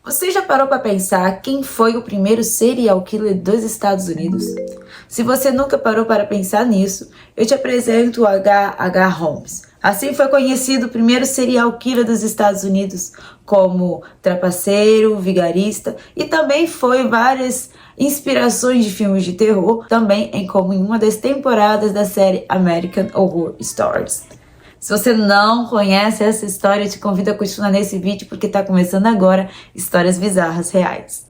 Você já parou para pensar quem foi o primeiro serial killer dos Estados Unidos? Se você nunca parou para pensar nisso, eu te apresento o H.H. Holmes. Assim foi conhecido o primeiro serial killer dos Estados Unidos, como trapaceiro, vigarista, e também foi várias inspirações de filmes de terror, também como em uma das temporadas da série American Horror Stories. Se você não conhece essa história, eu te convido a continuar nesse vídeo porque está começando agora Histórias Bizarras Reais.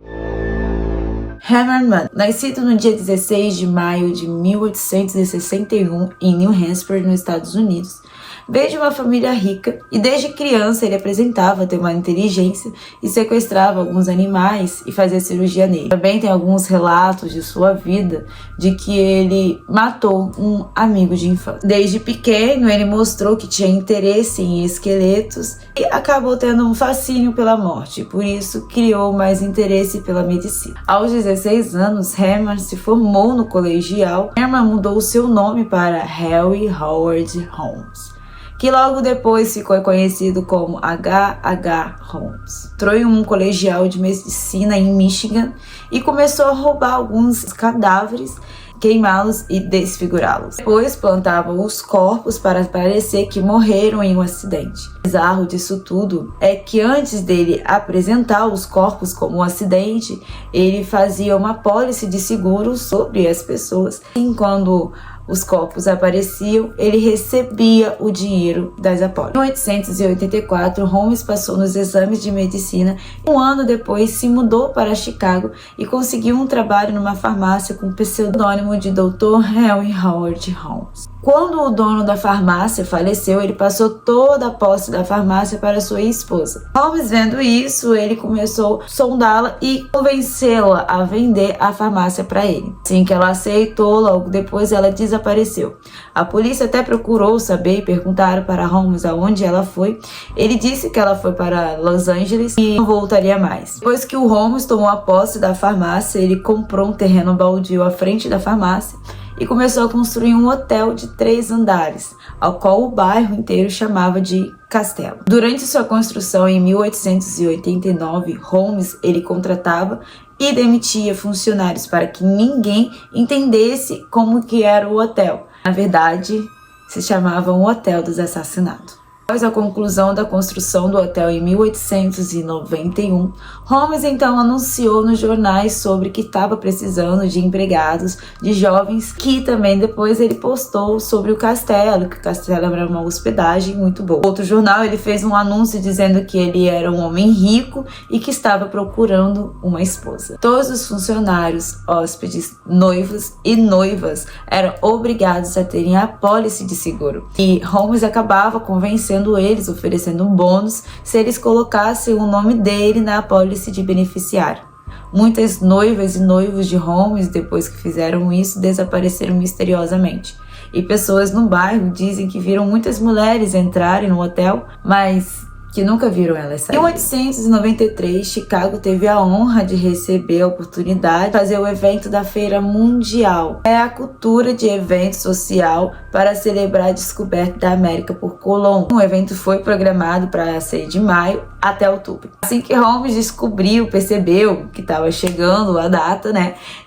Herman Mann, nascido no dia 16 de maio de 1861 em New Hampshire, nos Estados Unidos, veio de uma família rica e desde criança ele apresentava ter uma inteligência e sequestrava alguns animais e fazia cirurgia nele. Também tem alguns relatos de sua vida de que ele matou um amigo de infância. Desde pequeno ele mostrou que tinha interesse em esqueletos e acabou tendo um fascínio pela morte, por isso criou mais interesse pela medicina. Aos 16 anos, Herman se formou no colegial. Herman mudou seu nome para Harry Howard Holmes, que logo depois ficou conhecido como H.H. Holmes. Entrou em um colegial de medicina em Michigan e começou a roubar alguns cadáveres, queimá-los e desfigurá-los. Depois plantava os corpos para parecer que morreram em um acidente. O bizarro disso tudo é que antes dele apresentar os corpos como um acidente, ele fazia uma apólice de seguro sobre as pessoas. E quando os corpos apareciam, ele recebia o dinheiro das apólices. Em 1884, Holmes passou nos exames de medicina. Um ano depois, se mudou para Chicago e conseguiu um trabalho numa farmácia com o pseudônimo de Dr. Harry Howard Holmes. Quando o dono da farmácia faleceu, ele passou toda a posse da farmácia para sua esposa. Holmes, vendo isso, ele começou a sondá-la e convencê-la a vender a farmácia para ele. Assim que ela aceitou, logo depois ela desapareceu. A polícia até procurou saber e perguntaram para Holmes aonde ela foi. Ele disse que ela foi para Los Angeles e não voltaria mais. Depois que o Holmes tomou a posse da farmácia, ele comprou um terreno baldio à frente da farmácia e começou a construir um hotel de 3 andares, ao qual o bairro inteiro chamava de Castelo. Durante sua construção em 1889, Holmes ele contratava e demitia funcionários para que ninguém entendesse como que era o hotel. Na verdade, se chamava um Hotel dos Assassinatos. Após a conclusão da construção do hotel em 1891, Holmes então anunciou nos jornais sobre que estava precisando de empregados, de jovens, que também depois ele postou sobre o castelo, que o castelo era uma hospedagem muito boa. Outro jornal ele fez um anúncio dizendo que ele era um homem rico e que estava procurando uma esposa. Todos os funcionários, hóspedes, noivos e noivas eram obrigados a terem a apólice de seguro. E Holmes acabava convencendo eles, oferecendo um bônus se eles colocassem o nome dele na apólice de beneficiário. Muitas noivas e noivos de Holmes, depois que fizeram isso, desapareceram misteriosamente. E pessoas no bairro dizem que viram muitas mulheres entrarem no hotel, mas que nunca viram elas sair. Em 1893, Chicago teve a honra de receber a oportunidade de fazer o evento da Feira Mundial. É a cultura de evento social para celebrar a descoberta da América por Colombo. O evento foi programado para ser de maio até outubro. Assim que Holmes percebeu que estava chegando a data,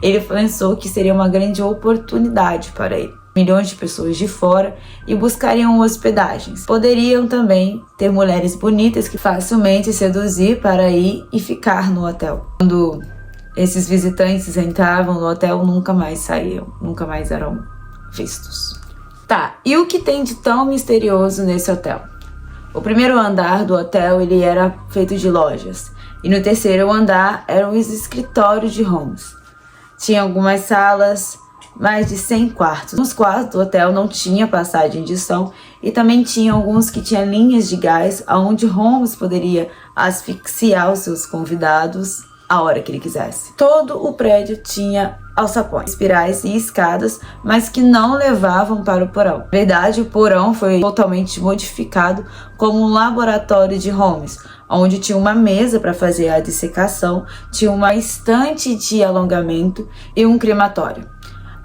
ele pensou que seria uma grande oportunidade para ele. Milhões de pessoas de fora e buscariam hospedagens. Poderiam também ter mulheres bonitas que facilmente seduzir para ir e ficar no hotel. Quando esses visitantes entravam no hotel, nunca mais saíam, nunca mais eram vistos. Tá, e o que tem de tão misterioso nesse hotel? O primeiro andar do hotel ele era feito de lojas e no terceiro andar eram os escritórios de Holmes. Tinha algumas salas, mais de 100 quartos. Nos quartos do hotel não tinha passagem de som e também tinha alguns que tinham linhas de gás onde Holmes poderia asfixiar os seus convidados a hora que ele quisesse. Todo o prédio tinha alçapões, espirais e escadas, mas que não levavam para o porão. Na verdade, o porão foi totalmente modificado como um laboratório de Holmes, onde tinha uma mesa para fazer a dissecação, tinha uma estante de alongamento e um crematório.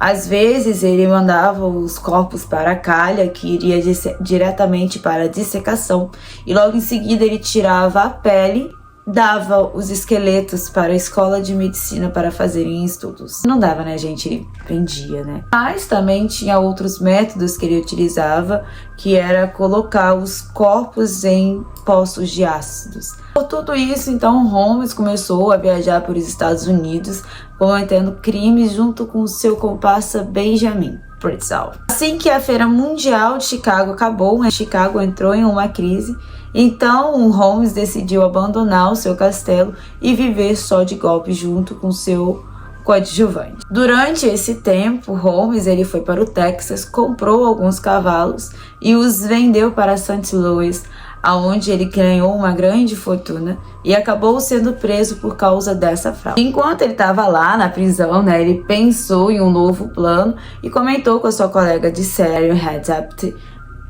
Às vezes ele mandava os corpos para a calha, que iria diretamente para a dissecação, e logo em seguida ele tirava a pele dava os esqueletos para a escola de medicina para fazerem estudos. Não dava, né, gente? Ele prendia, né? Mas também tinha outros métodos que ele utilizava, que era colocar os corpos em poços de ácidos. Por tudo isso, então, Holmes começou a viajar por Estados Unidos, cometendo crimes junto com seu comparsa Benjamin Purcell. Assim que a Feira Mundial de Chicago acabou, né, Chicago entrou em uma crise. Então, Holmes decidiu abandonar o seu castelo e viver só de golpes junto com seu coadjuvante. Durante esse tempo, Holmes ele foi para o Texas, comprou alguns cavalos e os vendeu para St. Louis, aonde ele ganhou uma grande fortuna e acabou sendo preso por causa dessa fraude. Enquanto ele estava lá na prisão, né, ele pensou em um novo plano e comentou com a sua colega de série, Hadzapt,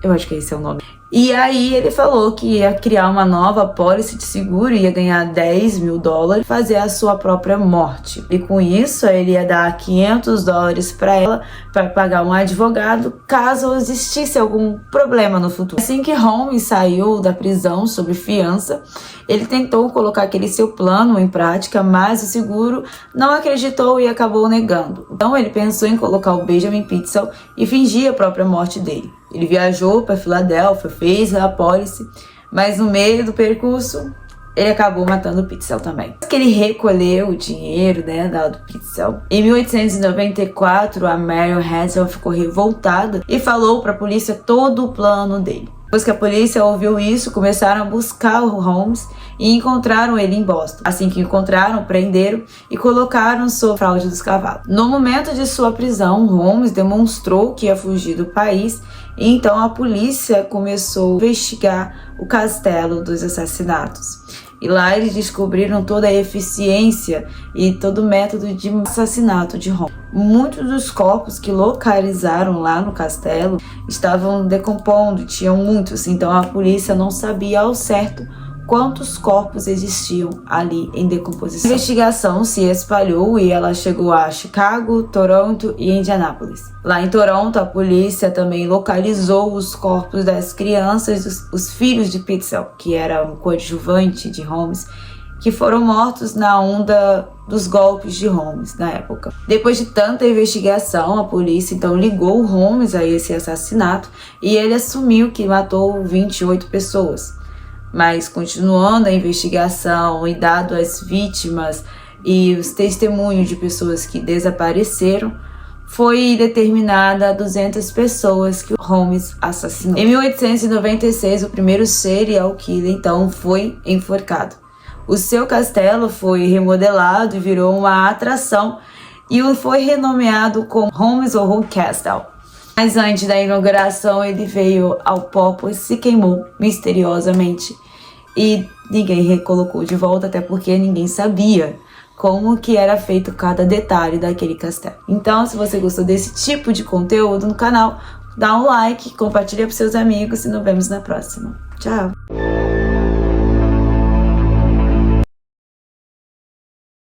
eu acho que esse é o nome. E aí ele falou que ia criar uma nova apólice de seguro, ia ganhar $10.000 e fazer a sua própria morte. E com isso ele ia dar $500 para ela, para pagar um advogado, caso existisse algum problema no futuro. Assim que Holmes saiu da prisão sob fiança, ele tentou colocar aquele seu plano em prática, mas o seguro não acreditou e acabou negando. Então ele pensou em colocar o Benjamin Purcell e fingir a própria morte dele. Ele viajou para Filadélfia, fez a apólice, mas no meio do percurso ele acabou matando o Purcell também. Que ele recolheu o dinheiro, né, do Purcell. Em 1894, a Marion Hansel ficou revoltada e falou para a polícia todo o plano dele. Depois que a polícia ouviu isso, começaram a buscar o Holmes e encontraram ele em Boston. Assim que encontraram, prenderam e colocaram sob fraude dos cavalos. No momento de sua prisão, Holmes demonstrou que ia fugir do país e então a polícia começou a investigar o castelo dos assassinatos. E lá eles descobriram toda a eficiência e todo o método de assassinato de Holmes. Muitos dos corpos que localizaram lá no castelo estavam decompondo, tinham muitos, então a polícia não sabia ao certo quantos corpos existiam ali em decomposição. A investigação se espalhou e ela chegou a Chicago, Toronto e Indianápolis. Lá em Toronto, a polícia também localizou os corpos das crianças, os filhos de Purcell, que era um coadjuvante de Holmes, que foram mortos na onda dos golpes de Holmes na época. Depois de tanta investigação, a polícia então ligou Holmes a esse assassinato e ele assumiu que matou 28 pessoas. Mas continuando a investigação e dado as vítimas e os testemunhos de pessoas que desapareceram, foi determinada 200 pessoas que Holmes assassinou. Em 1896, o primeiro serial killer então foi enforcado. O seu castelo foi remodelado e virou uma atração e foi renomeado como Holmes Horror Castle. Mas antes da inauguração, ele veio ao pó, pois se queimou misteriosamente e ninguém recolocou de volta, até porque ninguém sabia como que era feito cada detalhe daquele castelo. Então, se você gostou desse tipo de conteúdo no canal, dá um like, compartilha para seus amigos e nos vemos na próxima. Tchau!